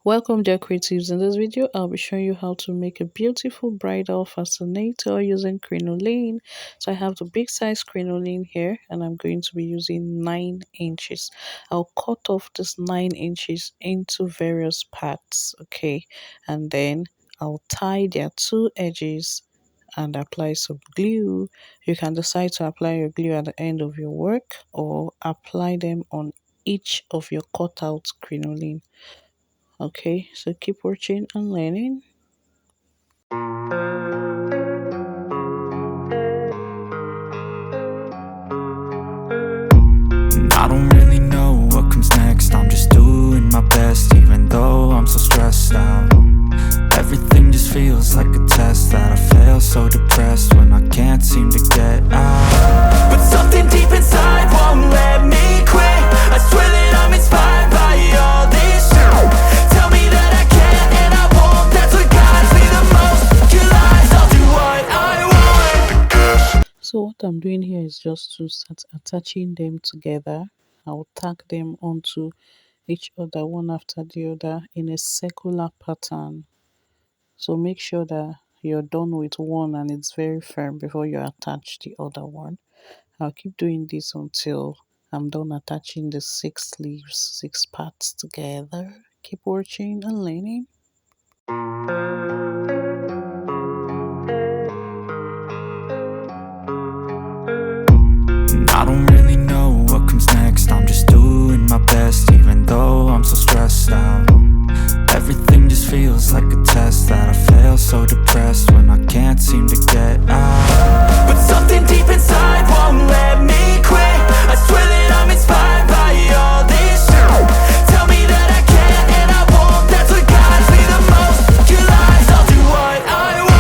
Welcome dear creatives. In this video I'll be showing you how to make a beautiful bridal fascinator using crinoline. So I have the big size crinoline here and I'm going to be using 9 inches. I'll cut off this 9 inches into various parts, okay, and then I'll tie their two edges and apply some glue. You can decide to apply your glue at the end of your work or apply them on each of your cutout crinoline. Okay, so keep watching and learning. I don't really know what comes next. I'm just doing my best, even though I'm so stressed out. Everything just feels like a test that I fail, so depressed when I can't seem to get out. But something deep inside won't let me quit. I swear that I'm inspired by all this shit. Tell me that I can and I won't. That's what guides me the most. Your lies, I'll do what I want. So what I'm doing here is just to start attaching them together. I'll tack them onto each other one after the other in a circular pattern. So make sure that you're done with one and it's very firm before you attach the other one. I'll keep doing this until I'm done attaching the 6 sleeves, 6 parts together. Keep watching and learning. I don't really know what comes next. I'm just doing my best, even though I'm so stressed out. Everything just feels like a test that I fail, so depressed when I can't seem to get out. But something deep inside won't let me quit. I swear that I'm inspired by all this shit. Tell me that I can and I won't. That's what guides me the most. Your lies, I'll do what I want.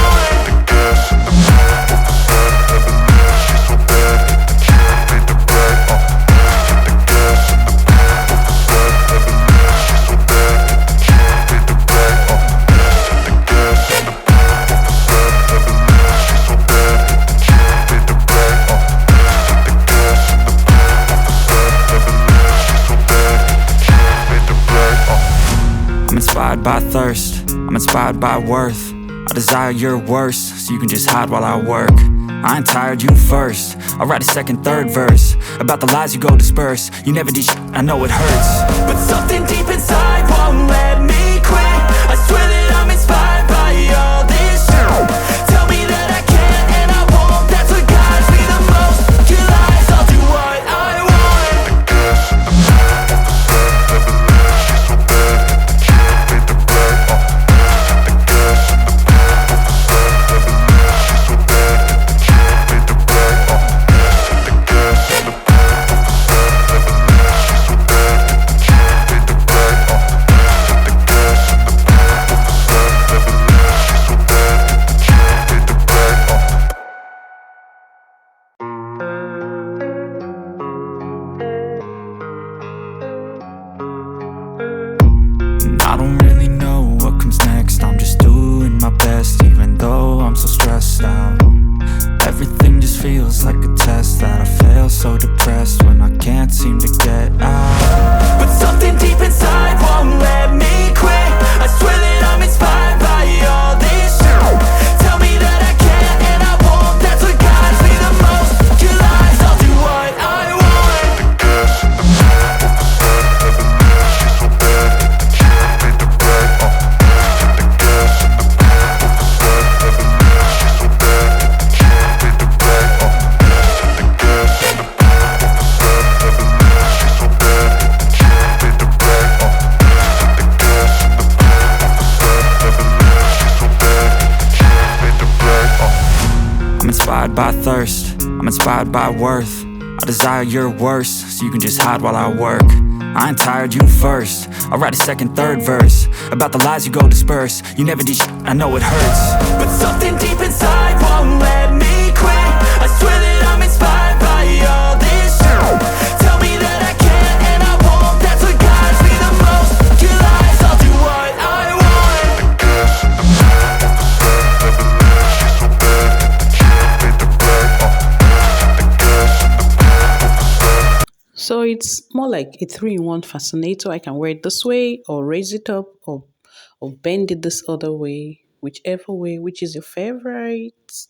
I'm inspired by thirst, I'm inspired by worth. I desire your worst, so you can just hide while I work. I ain't tired, you first. I'll write a second, third verse about the lies you go disperse. You never did shit, I know it hurts. But something deep inside won't let me quit. I swear that I'm inspired by all this shit. Tell me that I can and I won't. That's what guides me the most. Your lies, I'll do what I want. I don't really know what comes next. I'm just doing my best, even though I'm so stressed out. Everything just feels like a test that I fail, so depressed when I can't seem to get out. But something deep inside won't let me quit. I swear that I'm inspired by all this shit. Tell me that I can and I won't. That's what guides me the most. Your lies, I'll do what I want. I'm inspired by thirst, I'm inspired by worth. I desire your worst, so you can just hide while I work. I ain't tired, you first. I'll write a second, third verse about the lies you go disperse. You never did shit, I know it hurts. But something deep inside won't let me quit. I swear that I'm inspired by all this shit. Tell me that I can and I won't. That's what guides me the most. Your lies, I'll do what I want. So it's more like a 3-in-1 fascinator. I can wear it this way or raise it up or or bend it this other way, whichever way, which is your favorite.